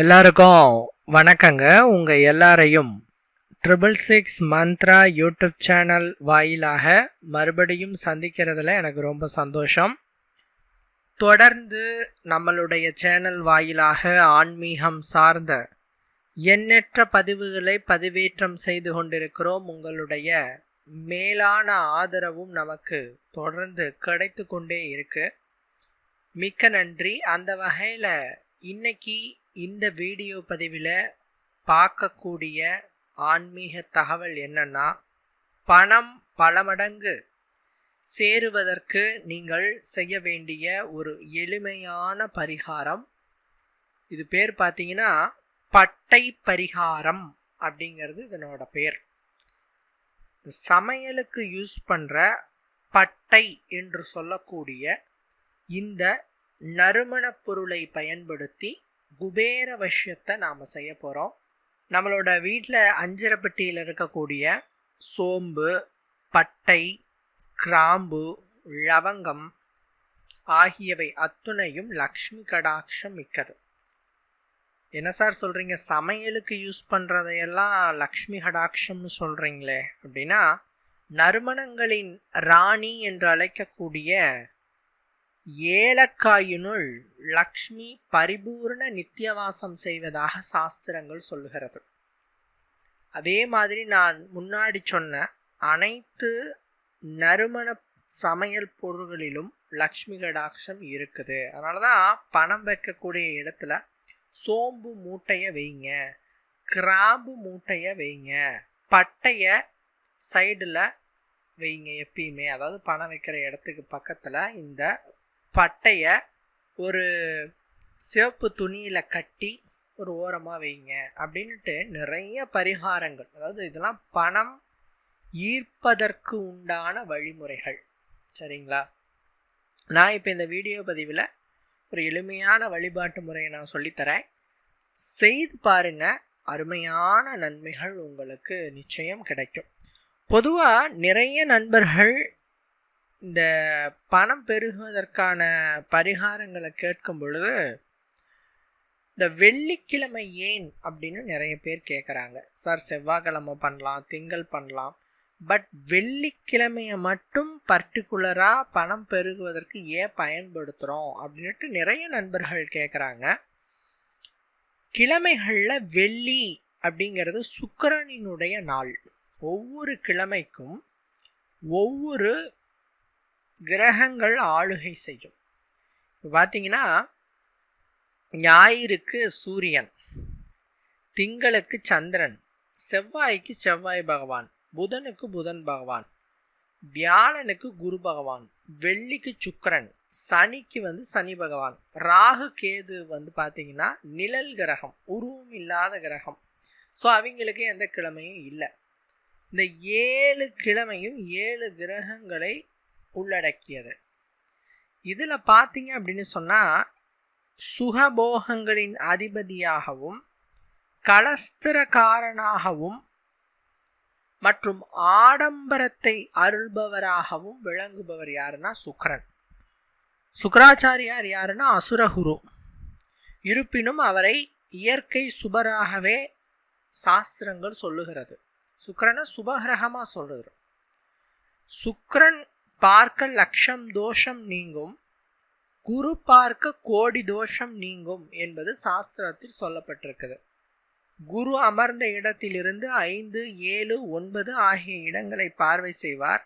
எல்லாருக்கும் வணக்கங்க. உங்கள் எல்லாரையும் 666 மந்த்ரா யூடியூப் சேனல் வாயிலாக மறுபடியும் சந்திக்கிறதுல எனக்கு ரொம்ப சந்தோஷம். தொடர்ந்து நம்மளுடைய சேனல் வாயிலாக ஆன்மீகம் சார்ந்த எண்ணற்ற பதிவுகளை பதிவேற்றம் செய்து கொண்டிருக்கிறோம். உங்களுடைய மேலான ஆதரவும் நமக்கு தொடர்ந்து கிடைத்து கொண்டே இருக்கு. மிக்க நன்றி. அந்த வகையில் இன்னைக்கு இந்த வீடியோ பதிவில் பார்க்கக்கூடிய ஆன்மீக தகவல் என்னன்னா, பணம் பல மடங்கு சேருவதற்கு நீங்கள் செய்ய வேண்டிய ஒரு எளிமையான பரிகாரம். இது பேர் பார்த்தீங்கன்னா பட்டை பரிகாரம் அப்படிங்கிறது இதனோட பேர். சமையலுக்கு யூஸ் பண்ணுற பட்டை என்று சொல்லக்கூடிய இந்த நறுமணப் பொருளை பயன்படுத்தி குபேர வசியத்தை நாம் செய்ய போகிறோம். நம்மளோட வீட்டில் அஞ்சரைப்பட்டியில் இருக்கக்கூடிய சோம்பு, பட்டை, கிராம்பு, லவங்கம் ஆகியவை அத்துணையும் லக்ஷ்மி கடாட்சம் மிக்கது. என்ன சார் சொல்கிறீங்க, சமையலுக்கு யூஸ் பண்ணுறதையெல்லாம் லக்ஷ்மி கடாட்சம்னு சொல்கிறீங்களே அப்படின்னா, நறுமணங்களின் ராணி என்று அழைக்கக்கூடிய ஏலக்காயினுள் லக்ஷ்மி பரிபூர்ண நித்தியவாசம் செய்வதாக சாஸ்திரங்கள் சொல்லுகிறது. அதே மாதிரி நான் முன்னாடி சொன்ன அனைத்து நறுமண சமையல் பொருள்களிலும் லக்ஷ்மி கடாட்சம் இருக்குது. அதனால தான் பணம் வைக்கக்கூடிய இடத்துல சோம்பு மூட்டையை வைங்க, கிராம்பு மூட்டையை வைங்க, பட்டையை சைடில் வைங்க எப்பயுமே. அதாவது பணம் வைக்கிற இடத்துக்கு பக்கத்தில் இந்த பட்டையை ஒரு சிவப்பு துணியில் கட்டி ஒரு ஓரமாக வைங்க அப்படின்ட்டு நிறைய பரிகாரங்கள். அதாவது இதெல்லாம் பணம் ஈர்ப்பதற்கு உண்டான வழிமுறைகள். சரிங்களா? நான் இப்போ இந்த வீடியோ பதிவில் ஒரு எளிமையான வழிபாட்டு முறையை நான் சொல்லித்தரேன். செய்து பாருங்க, அருமையான நன்மைகள் உங்களுக்கு நிச்சயம் கிடைக்கும். பொதுவாக நிறைய நண்பர்கள் இந்த பணம் பெருகுவதற்கான பரிகாரங்களை கேட்கும் பொழுது இந்த வெள்ளிக்கிழமை ஏன் அப்படின்னு நிறைய பேர் கேட்குறாங்க. சார் செவ்வாய்க்கிழமை பண்ணலாம், திங்கள் பண்ணலாம், பட் வெள்ளிக்கிழமையை மட்டும் பர்டிகுலராக பணம் பெருகுவதற்கு ஏன் பயன்படுத்துகிறோம் அப்படின்ட்டு நிறைய நண்பர்கள் கேட்குறாங்க. கிழமைகளில் வெள்ளி அப்படிங்கிறது சுக்கிரனினுடைய நாள். ஒவ்வொரு கிழமைக்கும் ஒவ்வொரு கிரகங்கள் ஆளுகை செய்யும். இப்போ பார்த்தீங்கன்னா, ஞாயிறுக்கு சூரியன், திங்களுக்கு சந்திரன், செவ்வாய்க்கு செவ்வாய் பகவான், புதனுக்கு புதன் பகவான், வியாழனுக்கு குரு பகவான், வெள்ளிக்கு சுக்கிரன், சனிக்கு சனி பகவான், ராகு கேது பார்த்தீங்கன்னா நிழல் கிரகம், உருவம் இல்லாத கிரகம். ஸோ அவங்களுக்கு எந்த கிழமையும் இல்லை. இந்த 7 கிழமையும் 7 கிரகங்களை உள்ளடக்கியது. இதில் பார்த்தீங்க அப்படின்னு சொன்னால், சுகபோகங்களின் அதிபதியாகவும் கலஸ்திரக்காரனாகவும் மற்றும் ஆடம்பரத்தை அருள்பவராகவும் விளங்குபவர் யாருன்னா சுக்கிரன். சுக்கிராச்சாரியார் யாருன்னா அசுரகுரு. இருப்பினும் அவரை இயற்கை சுபராகவே சாஸ்திரங்கள் சொல்லுகிறது. சுக்கிரனை சுபகிரகமாக சொல்லுது. சுக்கிரன் பார்க்க லட்சம் தோஷம் நீங்கும், குரு பார்க்க கோடி தோஷம் நீங்கும் என்பது சாஸ்திரத்தில் சொல்லப்பட்டிருக்குது. குரு அமர்ந்த இடத்திலிருந்து 5, 7, 9 ஆகிய இடங்களை பார்வை செய்வார்.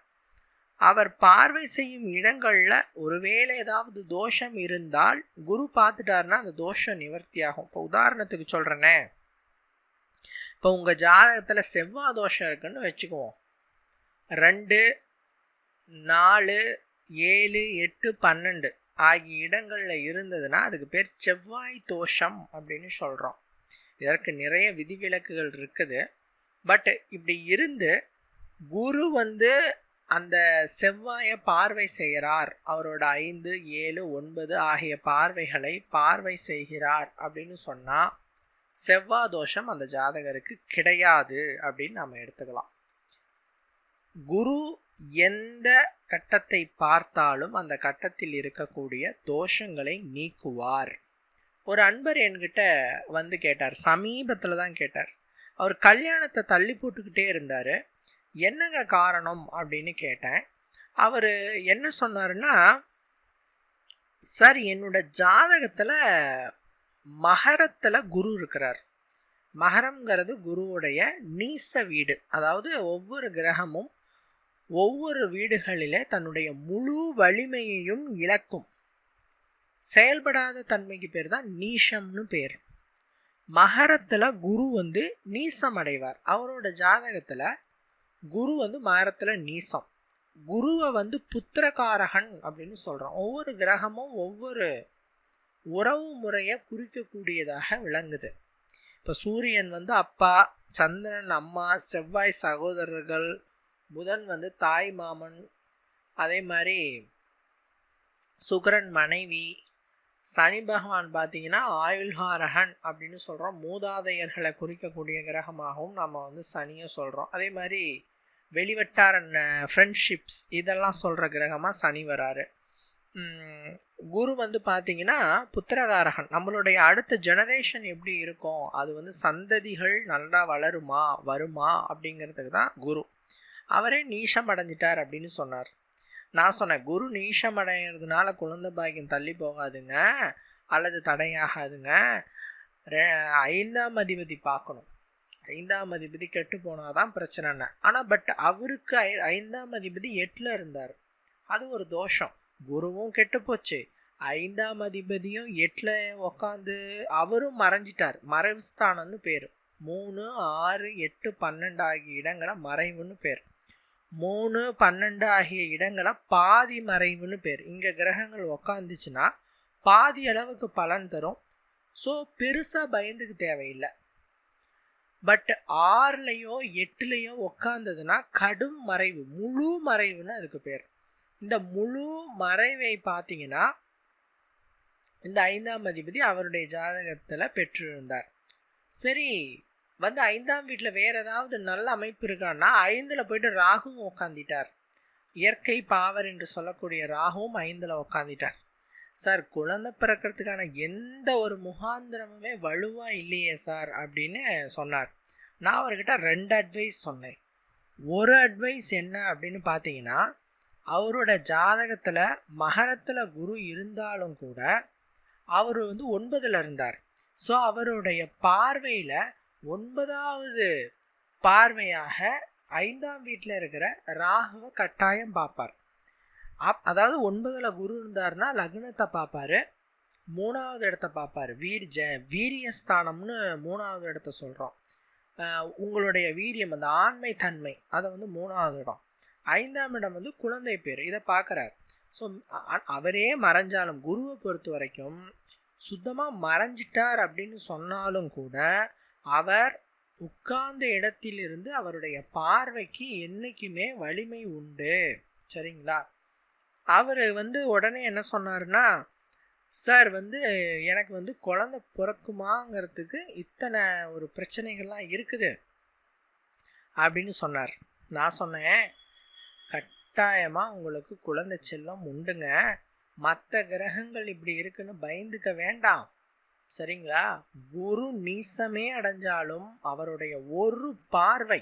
அவர் பார்வை செய்யும் இடங்களில் ஒருவேளை ஏதாவது தோஷம் இருந்தால் குரு பார்த்துட்டாருன்னா அந்த தோஷம் நிவர்த்தி ஆகும். இப்போ உதாரணத்துக்கு சொல்கிறேனே, இப்போ உங்கள் ஜாதகத்தில் செவ்வாய் தோஷம் இருக்குன்னு வச்சுக்குவோம். 2, 4, 7, 8, 12 ஆகிய இடங்களில் இருந்ததுன்னா அதுக்கு பேர் செவ்வாய் தோஷம் அப்படின்னு சொல்கிறோம். இதற்கு நிறைய விதிவிலக்குகள் இருக்குது. பட் இப்படி இருந்து குரு அந்த செவ்வாயை பார்வை செய்கிறார், அவரோட 5, 7, 9 ஆகிய பார்வைகளை பார்வை செய்கிறார் அப்படின்னு சொன்னால் செவ்வாய் தோஷம் அந்த ஜாதகருக்கு கிடையாது அப்படின்னு நாம் எடுத்துக்கலாம். குரு எந்த கட்டத்தை பார்த்தாலும் அந்த கட்டத்தில் இருக்கக்கூடிய தோஷங்களை நீக்குவார். ஒரு அன்பர் என்கிட்ட வந்து கேட்டார், சமீபத்தில் தான் கேட்டார். அவர் கல்யாணத்தை தள்ளி போட்டுக்கிட்டே இருந்தார். என்னங்க காரணம் அப்படின்னு கேட்டேன். அவர் என்ன சொன்னாருன்னா, சார் என்னோட ஜாதகத்தில் மகரத்தில் குரு இருக்கிறார். மகரம்ங்கிறது குருவுடைய நீச வீடு. அதாவது ஒவ்வொரு கிரகமும் ஒவ்வொரு வீடுகளிலே தன்னுடைய முழு வலிமையையும் இழக்கும். செயல்படாத தன்மைக்கு பேர் தான் நீஷம்னு பேர். மகரத்தில் குரு வந்து நீசம் அடைவார். அவரோட ஜாதகத்தில் குரு வந்து மகரத்தில் நீசம். குருவை வந்து புத்திரகாரகன் அப்படின்னு சொல்கிறோம். ஒவ்வொரு கிரகமும் ஒவ்வொரு உறவு முறையை குறிக்கக்கூடியதாக விளங்குது. இப்போ சூரியன் வந்து அப்பா, சந்திரன் அம்மா, செவ்வாய் சகோதரர்கள், புதன் வந்து தாய் மாமன், அதே மாதிரி சுக்கிரன் மனைவி, சனி பகவான் பார்த்தீங்கன்னா ஆயுள்காரகன் அப்படின்னு சொல்கிறோம். மூதாதையர்களை குறிக்கக்கூடிய கிரகமாகவும் நம்ம வந்து சனியை சொல்கிறோம். அதே மாதிரி வெளிவட்டார ஃப்ரெண்ட்ஷிப்ஸ் இதெல்லாம் சொல்கிற கிரகமாக சனி வராரு. குரு வந்து பார்த்தீங்கன்னா புத்திரகாரகன். நம்மளுடைய அடுத்த ஜெனரேஷன் எப்படி இருக்கும், அது வந்து சந்ததிகள் நல்லா வருமா அப்படிங்கிறதுக்கு தான் குரு. அவரே நீஷம் அடைஞ்சிட்டார் அப்படின்னு சொன்னார். நான் சொன்னேன், குரு நீஷம் அடைகிறதுனால குழந்தை பாக்கியம் தள்ளி போகாதுங்க அல்லது தடையாகாதுங்க. 5ஆம் அதிபதி பார்க்கணும். 5ஆம் அதிபதி கெட்டு போனாதான் பிரச்சனை. ஆனால் பட் அவருக்கு 5ஆம் அதிபதி 8ல் இருந்தார். அது ஒரு தோஷம். குருவும் கெட்டு போச்சு, 5ஆம் அதிபதியும் 8ல் உக்காந்து அவரும் மறைஞ்சிட்டார். மறைவு ஸ்தானம்னு பேர். 3, 6, 8, 12 ஆகிய இடங்களை மறைவுன்னு பேர். 3, 12 ஆகிய இடங்களை பாதி மறைவுன்னு பேர். இங்கே கிரகங்கள் உக்காந்துச்சுன்னா பாதி அளவுக்கு பலன் தரும். ஸோ பெருசாக பயந்துக்கு தேவையில்லை. பட் 6லையோ 8லையோ உக்காந்ததுன்னா கடும் மறைவு, முழு மறைவுன்னு அதுக்கு பேர். இந்த முழு மறைவை பார்த்தீங்கன்னா இந்த 5ஆம் அதிபதி அவருடைய ஜாதகத்தில் பெற்றிருந்தார். சரி, வந்து 5ஆம் வீட்டில் வேற ஏதாவது நல்ல அமைப்பு இருக்கான்னா 5ல் போயிட்டு ராகுவும் உக்காந்துட்டார். இயற்கை பாவர் என்று சொல்லக்கூடிய ராகுவும் 5ல் உக்காந்துட்டார். சார், குழந்தை பிறக்கிறதுக்கான எந்த ஒரு முகாந்திரமுமே வலுவா இல்லையே சார் அப்படின்னு சொன்னார். நான் அவர்கிட்ட 2 அட்வைஸ் சொன்னேன். ஒரு அட்வைஸ் என்ன அப்படின்னு பார்த்தீங்கன்னா, அவரோட ஜாதகத்தில் மகரத்தில் குரு இருந்தாலும் கூட அவர் வந்து 9ல் இருந்தார். ஸோ அவருடைய பார்வையில் 9வது பார்வையாக 5ஆம் வீட்டில் இருக்கிற ராகுவை கட்டாயம் பார்ப்பார். அதாவது 9ல் குரு இருந்தார்னா லக்னத்தை பார்ப்பாரு, 3வது இடத்த பார்ப்பார். வீரியஸ்தானம்னு 3வது இடத்த சொல்கிறோம். உங்களுடைய வீரியம், அந்த ஆண்மை தன்மை, அதை வந்து 3வது இடம். 5ஆம் இடம் வந்து குழந்தை பேர், இதை பார்க்குறார். ஸோ அவரே மறைஞ்சாலும், குருவை பொறுத்த வரைக்கும் சுத்தமாக மறைஞ்சிட்டார் அப்படின்னு சொன்னாலும் கூட அவர் உட்கார்ந்த இடத்திலிருந்து அவருடைய பார்வைக்கு என்னைக்குமே வலிமை உண்டு. சரிங்களா? அவர் வந்து உடனே என்ன சொன்னார்னா, சார் வந்து எனக்கு வந்து குழந்தை பிறக்குமாங்கிறதுக்கு இத்தனை ஒரு பிரச்சனைகள்லாம் இருக்குது அப்படின்னு சொன்னார். நான் சொன்னேன், கட்டாயமாக உங்களுக்கு குழந்தை செல்லம் உண்டுங்க. மற்ற கிரகங்கள் இப்படி இருக்குன்னு பயந்துக்க வேண்டாம். சரிங்களா? குரு நீசமே அடைஞ்சாலும் அவருடைய ஒரு பார்வை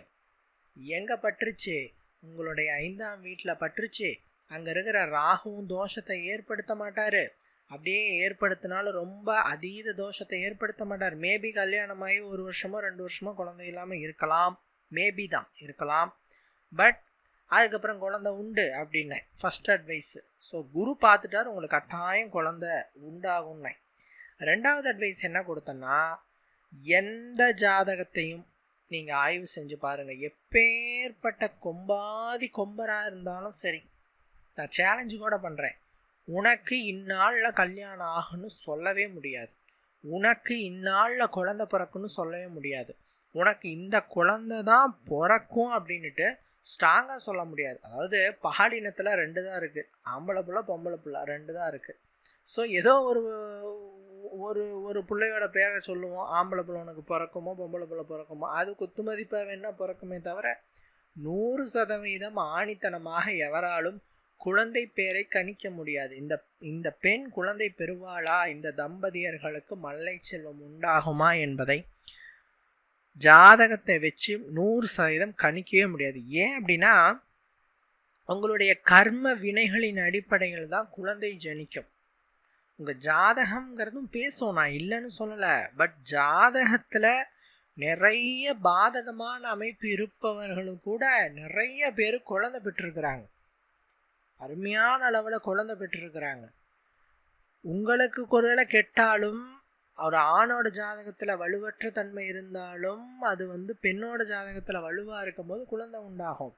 எங்க பற்றுச்சு, உங்களுடைய 5ஆம் வீட்டில் பற்றுச்சு. அங்கே இருக்கிற ராகுவும் தோஷத்தை ஏற்படுத்த மாட்டார். அப்படியே ஏற்படுத்தினாலும் ரொம்ப அதீத தோஷத்தை ஏற்படுத்த மாட்டார். மேபி கல்யாணமாகி 1 வருஷமோ 2 வருஷமோ குழந்தை இல்லாமல் இருக்கலாம். மேபி தான் இருக்கலாம். பட் அதுக்கப்புறம் குழந்தை உண்டு அப்படின்னு ஃபர்ஸ்ட் அட்வைஸு. ஸோ குரு பார்த்துட்டார், உங்களுக்கு கட்டாயம் குழந்தை உண்டாகும்னு. 2வது அட்வைஸ் என்ன கொடுத்தேன்னா, எந்த ஜாதகத்தையும் நீங்கள் ஆய்வு செஞ்சு பாருங்கள். எப்பேற்பட்ட கொம்பராக இருந்தாலும் சரி, நான் சேலஞ்சு கூட பண்ணுறேன், உனக்கு இந்நாளில் கல்யாணம் ஆகுன்னு சொல்லவே முடியாது. உனக்கு இந்நாளில் குழந்தை பிறக்குன்னு சொல்லவே முடியாது. உனக்கு இந்த குழந்தை தான் பிறக்கும் அப்படின்ட்டு ஸ்ட்ராங்காக சொல்ல முடியாது. அதாவது பாலினத்தில் 2 தான் இருக்குது, ஆம்பளை பிள்ளை பொம்பளை பிள்ளை 2 தான் இருக்குது. ஸோ ஏதோ ஒரு பிள்ளையோட பேரை சொல்லுவோம், ஆம்பளை பிள்ளை உனக்கு பிறக்குமோ பொம்பளை பிள்ளை பிறக்குமோ, அது குத்துமதிப்பாக வேணால் பிறக்குமே தவிர 100% ஆணித்தனமாக எவராலும் குழந்தை பேரை கணிக்க முடியாது. இந்த பெண் குழந்தை பெறுவாளா, இந்த தம்பதியர்களுக்கு மல்லை செல்வம் உண்டாகுமா என்பதை ஜாதகத்தை வச்சு 100% கணிக்கவே முடியாது. ஏன் அப்படின்னா உங்களுடைய கர்ம வினைகளின் அடிப்படையில் தான் குழந்தை ஜனிக்கும். உங்கள் ஜாதகம்ங்கிறதும் பேசும், நான் இல்லைன்னு சொல்லலை. பட் ஜாதகத்தில் நிறைய பாதகமான அமைப்பு இருப்பவர்களும் கூட நிறைய பேர் குழந்தை பெற்றிருக்கிறாங்க, அருமையான அளவில் குழந்தை பெற்றிருக்கிறாங்க. உங்களுக்கு ஒருவேளை கெட்டாலும் ஒரு ஆணோட ஜாதகத்தில் வலுவற்ற தன்மை இருந்தாலும் அது பெண்ணோட ஜாதகத்தில் வலுவாக இருக்கும் போது குழந்தை உண்டாகும்.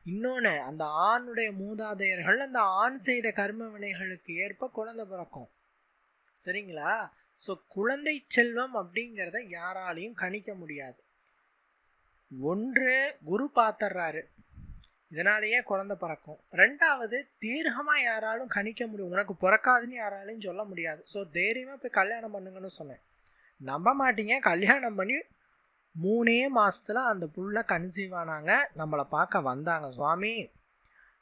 இன்னொன்று, அந்த ஆணுடைய மூதாதையர்கள் அந்த ஆண் செய்த கர்ம வினைகளுக்கு ஏற்ப குழந்தை பிறக்கும். சரிங்களா? ஸோ குழந்தை செல்வம் அப்படிங்கிறத யாராலையும் கணிக்க முடியாது. ஒன்று, குரு பார்த்துறாரு, இதனாலேயே குழந்தை பிறக்கும். ரெண்டாவது, தீர்க்கமாக யாராலும் கணிக்க முடியும், உனக்கு பிறக்காதுன்னு யாராலையும் சொல்ல முடியாது. ஸோ தைரியமாக போய் கல்யாணம் பண்ணுங்கன்னு சொன்னேன். நம்ப மாட்டீங்க, கல்யாணம் பண்ணி 3 மாதத்தில் அந்த புள்ள கன்சீவ் ஆனாங்க. நம்மளை பார்க்க வந்தாங்க, சுவாமி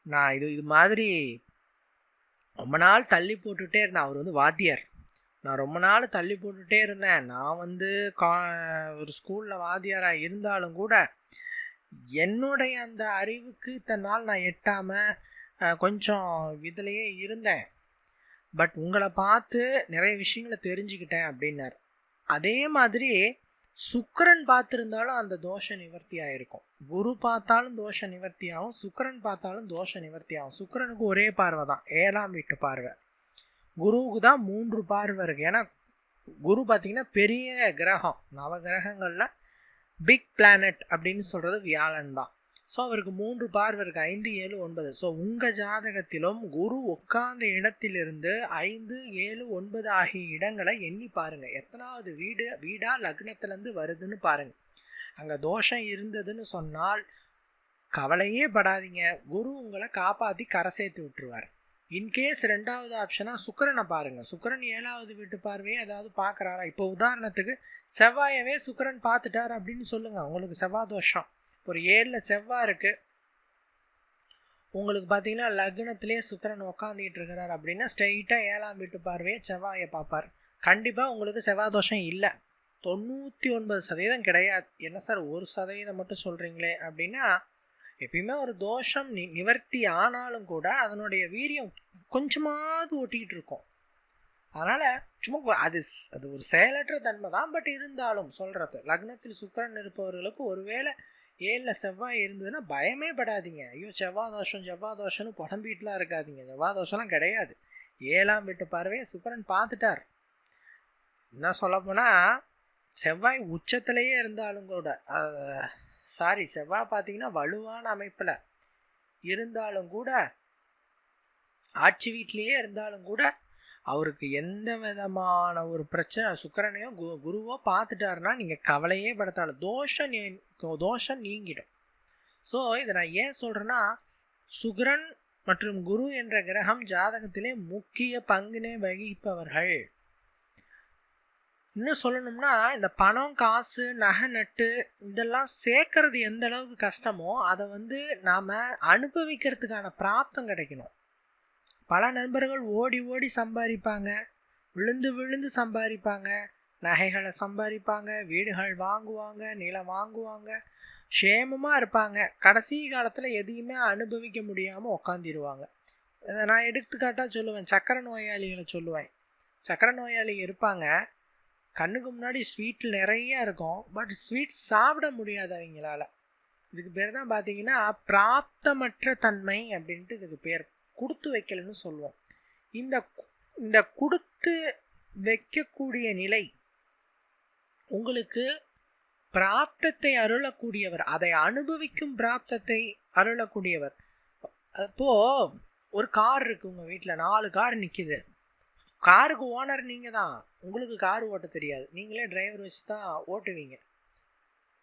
நான் இது மாதிரி ரொம்ப நாள் தள்ளி போட்டுகிட்டே இருந்தேன். அவர் வாத்தியார். நான் ரொம்ப நாள் தள்ளி போட்டுகிட்டே இருந்தேன். நான் ஒரு ஸ்கூலில் வாத்தியாராக இருந்தாலும் கூட என்னுடைய அந்த அறிவுக்கு இத்தனை நான் எட்டாமல் கொஞ்சம் இதிலையே இருந்தேன். பட் உங்களை பார்த்து நிறைய விஷயங்களை தெரிஞ்சுக்கிட்டேன் அப்படின்னார். அதே மாதிரி சுக்கிரன் பார்த்துருந்தாலும் அந்த தோஷ நிவர்த்தி ஆகிருக்கும். குரு பார்த்தாலும் தோஷ நிவர்த்தி ஆகும், சுக்கிரன் பார்த்தாலும் தோஷ நிவர்த்தி ஆகும். சுக்கிரனுக்கு ஒரே பார்வை தான், 7ஆம் வீட்டு பார்வை. குருவுக்கு தான் 3 பார்வை இருக்குது. ஏன்னா குரு பார்த்திங்கன்னா பெரிய கிரகம், நவ கிரகங்களில் பிக் பிளானட் அப்படின்னு சொல்கிறது வியாழன் தான். ஸோ அவருக்கு 3 பார்வை இருக்குது, 5, 7, 9. ஸோ உங்கள் ஜாதகத்திலும் குரு உட்கார்ந்த இடத்திலிருந்து 5, 7, 9 ஆகிய இடங்களை எண்ணி பாருங்கள். எத்தனாவது வீடா லக்னத்திலேருந்து வருதுன்னு பாருங்கள். அங்கே தோஷம் இருந்ததுன்னு சொன்னால் கவலையே படாதீங்க, குரு உங்களை காப்பாற்றி கரை சேர்த்து விட்டுருவார். இன்கேஸ் 2வது ஆப்ஷனாக சுக்கிரனை பாருங்கள். சுக்கிரன் 7வது வீட்டு பார்வையே ஏதாவது பார்க்குறாரா? இப்போ உதாரணத்துக்கு செவ்வாயவே சுக்கிரன் பார்த்துட்டார் அப்படின்னு சொல்லுங்கள், உங்களுக்கு செவ்வாய் தோஷம். ஒரு 7ல் செவ்வாய் இருக்குது, உங்களுக்கு பார்த்தீங்கன்னா லக்னத்திலே சுக்கிரன் உட்காந்துக்கிட்டு இருக்கிறார் அப்படின்னா ஸ்ட்ரெயிட்டாக 7ஆம் வீட்டு பார்வையை செவ்வாயை பார்ப்பார். கண்டிப்பாக உங்களுக்கு செவ்வாய் தோஷம் இல்லை, 99% கிடையாது. என்ன சார் 1% மட்டும் சொல்கிறீங்களே அப்படின்னா, எப்பயுமே ஒரு தோஷம் நிவர்த்தி ஆனாலும் கூட அதனுடைய வீரியம் கொஞ்சமாவது ஒட்டிக்கிட்டு இருக்கும். அதனால் சும்மா அது ஒரு செயலற்ற தன்மை தான். பட் இருந்தாலும் சொல்கிறது, லக்னத்தில் சுக்கிரன் இருப்பவர்களுக்கு ஒருவேளை 7ல் செவ்வாய் இருந்ததுன்னா பயமே படாதீங்க. ஐயோ செவ்வாய் தோஷம்னு புலம்பிட்டுலாம் இருக்காதீங்க. செவ்வாய் தோஷம்லாம் கிடையாது. 7ஆம் வீட்டு பார்வையை சுக்கிரன் பார்த்துட்டார். என்ன சொல்லப்போனால் செவ்வாய் உச்சத்திலேயே இருந்தாலும் கூட செவ்வாய் பார்த்தீங்கன்னா வலுவான அமைப்பில் இருந்தாலும் கூட, ஆட்சி வீட்டிலேயே இருந்தாலும் கூட அவருக்கு எந்த விதமான ஒரு பிரச்சனை சுக்கிரனையோ குருவோ பார்த்துட்டாருன்னா நீங்கள் கவலையே படுத்தாலும் தோஷம் நீங்கிடும். ஸோ இதை நான் ஏன் சொல்கிறேன்னா, சுக்கிரன் மற்றும் குரு என்ற கிரகம் ஜாதகத்திலே முக்கிய பங்கினை வகிப்பவர்கள். இன்னும் சொல்லணும்னா, இந்த பணம், காசு, நகை, நட்டு இதெல்லாம் சேர்க்கறது எந்த அளவுக்கு கஷ்டமோ அதை நாம் அனுபவிக்கிறதுக்கான பிராப்தம் கிடைக்கணும். பல நண்பர்கள் ஓடி ஓடி சம்பாதிப்பாங்க, விழுந்து சம்பாதிப்பாங்க, நகைகளை சம்பாதிப்பாங்க, வீடுகள் வாங்குவாங்க, நிலம் வாங்குவாங்க, க்ஷேமமாக இருப்பாங்க. கடைசி காலத்தில் எதையுமே அனுபவிக்க முடியாமல் உக்காந்துருவாங்க. நான் எடுத்துக்காட்டாக சொல்லுவேன், சக்கரை நோயாளிகளை சொல்லுவேன். சக்கரை நோயாளி இருப்பாங்க, கண்ணுக்கு முன்னாடி ஸ்வீட் நிறையா இருக்கும், பட் ஸ்வீட் சாப்பிட முடியாது அவங்களால. இதுக்கு பேர் தான் பார்த்தீங்கன்னா பிராப்தமற்ற தன்மை அப்படின்ட்டு இதுக்கு பேர். கொடுத்து வைக்கலன்னு சொல்லுவோம். இந்த கொடுத்து வைக்கக்கூடிய நிலை உங்களுக்கு பிராப்தத்தை அருளக்கூடியவர், அதை அனுபவிக்கும் பிராப்தத்தை அருளக்கூடியவர். அப்போ ஒரு கார் இருக்கு, உங்க வீட்டில் 4 கார் நிற்கிது. காருக்கு ஓனர் நீங்கள் தான், உங்களுக்கு கார் ஓட்ட தெரியாது, நீங்களே டிரைவர் வச்சு தான் ஓட்டுவீங்க.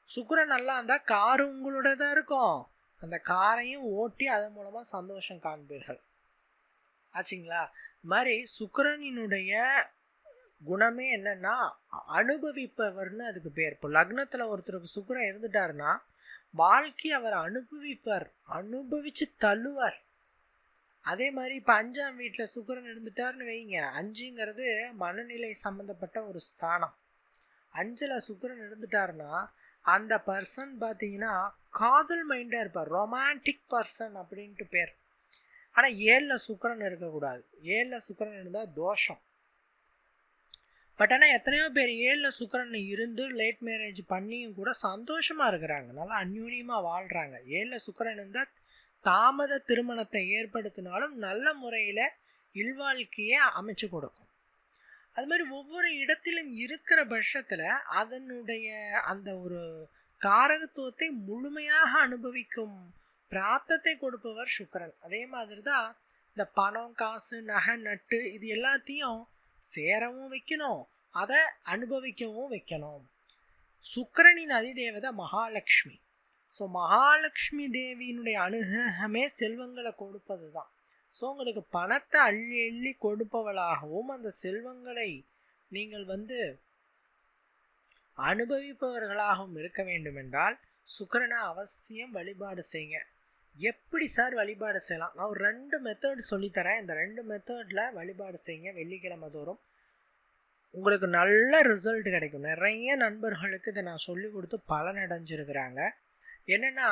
சுக்கிரன் நல்லா இருந்தால் காரு உங்களோட தான் இருக்கும், அந்த காரையும் ஓட்டி அதன் மூலமாக சந்தோஷம் காண்பீர்கள். ஆச்சுங்களா? மாதிரி சுக்கிரனினுடைய குணமே என்னன்னா அனுபவிப்பவர்னு அதுக்கு பேர். இப்போ லக்னத்தில் ஒருத்தருக்கு சுக்கிரன் இருந்துட்டாருன்னா வாழ்க்கை அவர் அனுபவிப்பார், அனுபவிச்சு தள்ளுவார். அதே மாதிரி இப்போ 5ஆம் வீட்டில் சுக்கிரன் இருந்துட்டாருன்னு வைங்க, 5ங்கிறது மனநிலை சம்மந்தப்பட்ட ஒரு ஸ்தானம். 5ல் சுக்கிரன் இருந்துட்டாருன்னா அந்த பர்சன் பார்த்தீங்கன்னா காதல் மைண்டாக இருப்பார், ரொமான்டிக் பர்சன் அப்படின்ட்டு பேர். ஆனால் 7ல் சுக்கிரன் இருக்கக்கூடாது. 7ல் சுக்கிரன் இருந்தால் தோஷம். பட் ஆனால் எத்தனையோ பேர் 7ல் சுக்கிரன் இருந்து லேட் மேரேஜ் பண்ணியும் கூட சந்தோஷமாக இருக்கிறாங்க, நல்லா அந்யூன்யமாக வாழ்கிறாங்க. 7ல் சுக்கிரன் இருந்தால் தாமத திருமணத்தை ஏற்படுத்தினாலும் நல்ல முறையில் இல்வாழ்க்கையை அமைச்சு கொடுக்கும். அது மாதிரி ஒவ்வொரு இடத்திலும் இருக்கிற பட்சத்தில் அதனுடைய அந்த ஒரு காரகத்துவத்தை முழுமையாக அனுபவிக்கும் பிராப்தத்தை கொடுப்பவர் சுக்கிரன். அதே மாதிரி தான் இந்த பணம், காசு, நகை, நட்டு இது எல்லாத்தையும் சேரவும் வைக்கணும், அதை அனுபவிக்கவும் வைக்கணும். சுக்கிரனின் அதிதேவதை மகாலட்சுமி. ஸோ மகாலட்சுமி தேவியினுடைய அனுகிரகமே செல்வங்களை கொடுப்பது தான். ஸோ உங்களுக்கு பணத்தை அள்ளி அள்ளி கொடுப்பவளாகவும் அந்த செல்வங்களை நீங்கள் அனுபவிப்பவர்களாகவும் இருக்க வேண்டும் என்றால் சுக்கிரனை அவசியம் வழிபாடு செய்யுங்க. எப்படி சார் வழிபாடு செய்யலாம்? நான் ஒரு 2 மெத்தட் சொல்லித்தரேன். இந்த 2 மெத்தடில் வழிபாடு செய்யுங்க. வெள்ளிக்கிழமை தோறும் உங்களுக்கு நல்ல ரிசல்ட் கிடைக்கும். நிறைய நண்பர்களுக்கு இதை நான் சொல்லி கொடுத்து பலனடைஞ்சிருக்கிறாங்க. என்னென்னா,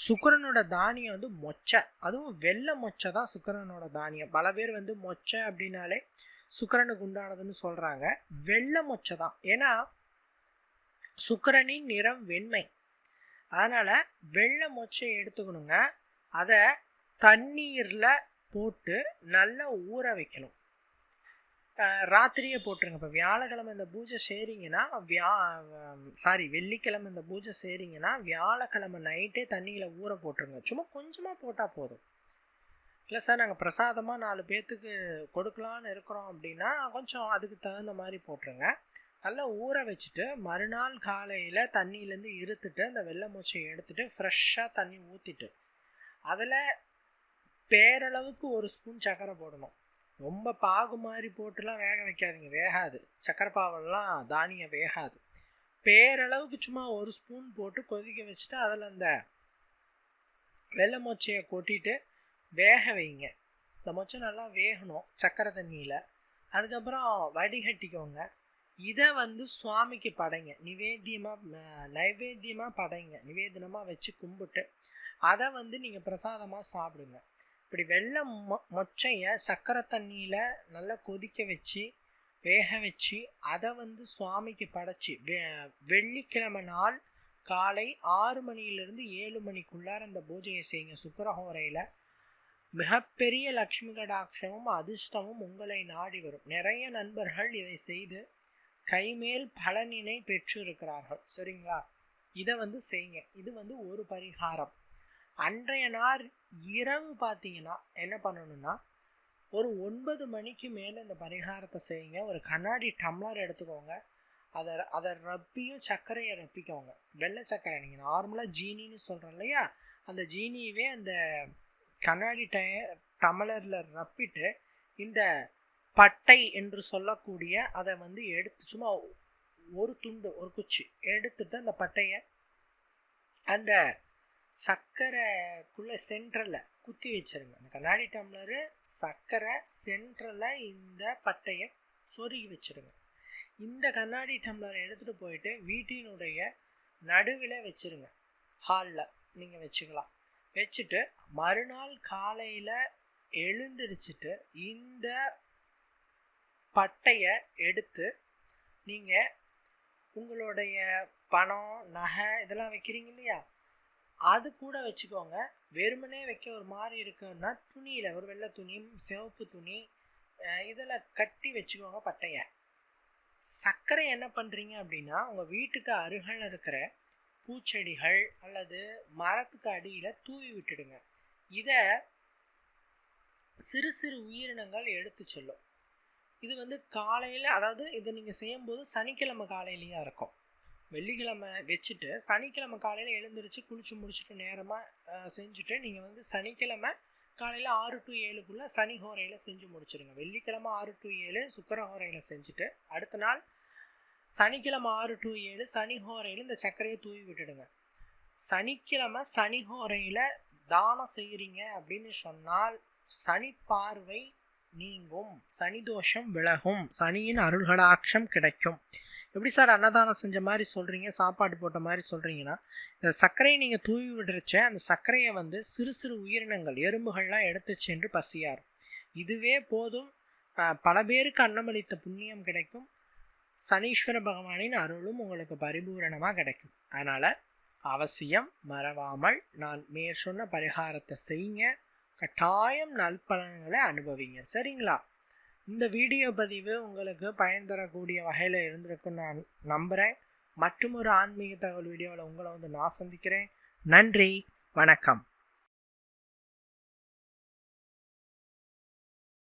சுக்கிரனோட தானியம் மொச்சை, அதுவும் வெள்ளை மொச்சை தான் சுக்கிரனோட தானியம். பல பேர் மொச்சை அப்படின்னாலே சுக்கிரனுக்கு உண்டானதுன்னு சொல்கிறாங்க. வெள்ளை மொச்சை தான். ஏன்னா சுக்கிரனின் நிறம் வெண்மை, அதனால் வெள்ளை மொச்சை எடுத்துக்கணுங்க. அதை தண்ணீரில் போட்டு நல்லா ஊற வைக்கணும். ராத்திரியே போட்டுருங்க. இப்போ வியாழக்கிழமை இந்த பூஜை செய்கிறீங்கன்னா வெள்ளிக்கிழமை இந்த பூஜை செய்கிறீங்கன்னா வியாழக்கிழமை நைட்டே தண்ணியில் ஊற போட்டுருங்க. சும்மா கொஞ்சமாக போட்டால் போதும். இல்லை சார் நாங்கள் பிரசாதமாக 4 பேர்த்துக்கு கொடுக்கலான்னு இருக்கிறோம் அப்படின்னா கொஞ்சம் அதுக்கு தகுந்த மாதிரி போட்டுருங்க. நல்லா ஊற வச்சுட்டு மறுநாள் காலையில் தண்ணியிலேருந்து இருத்துட்டு அந்த வெள்ளை மூச்சையை எடுத்துகிட்டு ஃப்ரெஷ்ஷாக தண்ணி ஊற்றிட்டு அதில் பேரளவுக்கு 1 ஸ்பூன் சர்க்கரை போடணும். ரொம்ப பாகு மாதிரி போட்டுலாம் வேக வைக்காதீங்க, வேகாது. சக்கரை பாவெல்லாம் தானியம் வேகாது. பேரளவுக்கு சும்மா 1 ஸ்பூன் போட்டு கொதிக்க வச்சுட்டு அதில் அந்த வெள்ளை மொச்சையை கொட்டிட்டு வேக வைங்க. இந்த மொச்சை நல்லா வேகணும் சக்கரை தண்ணியில். அதுக்கப்புறம் வடிகட்டிக்கோங்க. இதை சுவாமிக்கு படைங்க, நைவேத்தியமாக படைங்க, நிவேதனமாக வச்சு கும்பிட்டு அதை நீங்கள் பிரசாதமாக சாப்பிடுங்க. இப்படி வெள்ளை மொச்சையை சக்கரை தண்ணியில் நல்லா கொதிக்க வச்சு வேக வச்சு அதை சுவாமிக்கு படைச்சி வெள்ளிக்கிழமை நாள் காலை 6 மணியிலிருந்து 7 மணிக்குள்ளார அந்த பூஜையை செய்யுங்க. சுக்கிரஹோரையில் மிகப்பெரிய லக்ஷ்மி கடாட்சமும் அதிர்ஷ்டமும் உங்களை நாடி வரும். நிறைய நண்பர்கள் இதை செய்து கைமேல் பலனினை பெற்று இருக்கிறார்கள். சரிங்களா? இதை செய்யுங்க. இது ஒரு பரிகாரம். அன்றைய நாள் இரவு பார்த்தீங்கன்னா என்ன பண்ணணும்னா ஒரு 9 மணிக்கு மேலே இந்த பரிகாரத்தை செய்யுங்க. ஒரு கண்ணாடி டம்ளர் எடுத்துக்கோங்க. அதை ரப்பியும் சர்க்கரையை ரப்பிக்கோங்க. வெள்ளை சர்க்கரை, நீங்கள் நார்மலாக ஜீனின்னு சொல்கிறோம் இல்லையா, அந்த ஜீனியவே அந்த கண்ணாடி டம்ளரில் ரப்பிட்டு இந்த பட்டை என்று சொல்லக்கூடிய அதை எடுத்து சும்மா ஒரு துண்டு, ஒரு குச்சி எடுத்துட்டு அந்த பட்டையை அந்த சர்க்கரைக்குள்ளே சென்ட்ரலில் குத்தி வச்சுருங்க. அந்த கண்ணாடி டம்ளரு சர்க்கரை சென்ட்ரலில் இந்த பட்டையை சொருகி வச்சுருங்க. இந்த கண்ணாடி டம்ளரை எடுத்துகிட்டு போயிட்டு வீட்டினுடைய நடுவில் வச்சுருங்க. ஹாலில் நீங்கள் வச்சுக்கலாம். வச்சுட்டு மறுநாள் காலையில் எழுந்திரிச்சிட்டு இந்த பட்டையை எடுத்து நீங்கள் உங்களுடைய பணம், நகை இதெல்லாம் வைக்கிறீங்க இல்லையா, அது கூட வச்சுக்கோங்க. வெறுமனே வைக்க ஒரு மாதிரி இருக்குன்னா துணியில், ஒரு வெள்ளை துணி, சிவப்பு துணி, இதில் கட்டி வச்சுக்கோங்க பட்டையை. சர்க்கரை என்ன பண்ணுறீங்க அப்படின்னா உங்கள் வீட்டுக்கு அருகில் இருக்கிற பூச்செடிகள் அல்லது மரத்துக்கு அடியில் தூவி விட்டுடுங்க. இதை சிறு சிறு உயிரினங்கள் எடுத்து செல்லும். இது காலையில், அதாவது இதை நீங்கள் செய்யும்போது சனிக்கிழமை காலையிலையும் இருக்கும். வெள்ளிக்கிழமை வச்சுட்டு சனிக்கிழமை காலையில் எழுந்திரிச்சு குளிச்சு முடிச்சுட்டு நேரமாக செஞ்சுட்டு நீங்கள் சனிக்கிழமை காலையில் 6 to 7க்குள்ளே சனி ஹோரையில் செஞ்சு முடிச்சிடுங்க. வெள்ளிக்கிழமை 6 to 7 சுக்கிர ஹோரையில் செஞ்சுட்டு அடுத்த நாள் சனிக்கிழமை 6 to 7 சனி ஹோரையில் இந்த சர்க்கரையை தூவி விட்டுடுங்க. சனிக்கிழமை சனி ஹோரையில் தானம் செய்கிறீங்க அப்படின்னு சொன்னால் சனி பார்வை நீங்கும், சனி தோஷம் விலகும், சனியின் அருள்கடாட்சம் கிடைக்கும். எப்படி சார் அன்னதானம் செஞ்ச மாதிரி சொல்கிறீங்க, சாப்பாடு போட்ட மாதிரி சொல்கிறீங்கன்னா, இந்த சர்க்கரையை நீங்கள் தூவி விடுறச்ச அந்த சர்க்கரையை வந்து சிறு சிறு உயிரினங்கள் எறும்புகள்லாம் எடுத்து சென்று பசியார். இதுவே போதும், பல பேருக்கு அன்னமளித்த புண்ணியம் கிடைக்கும், சனீஸ்வர பகவானின் அருளும் உங்களுக்கு பரிபூரணமாக கிடைக்கும். அதனால் அவசியம் மறவாமல் நான் மேற் சொன்ன பரிகாரத்தை செய்யுங்க, கட்டாயம் நல்பலன்களை அனுபவிங்க. சரிங்களா? இந்த வீடியோ பதிவு உங்களுக்கு பயன் தரக்கூடிய வகையில் இருந்திருக்குன்னு நான் நம்புகிறேன். மற்றும் ஒரு ஆன்மீக தகவல் வீடியோவில் உங்களை வந்து நான் சந்திக்கிறேன். நன்றி, வணக்கம்.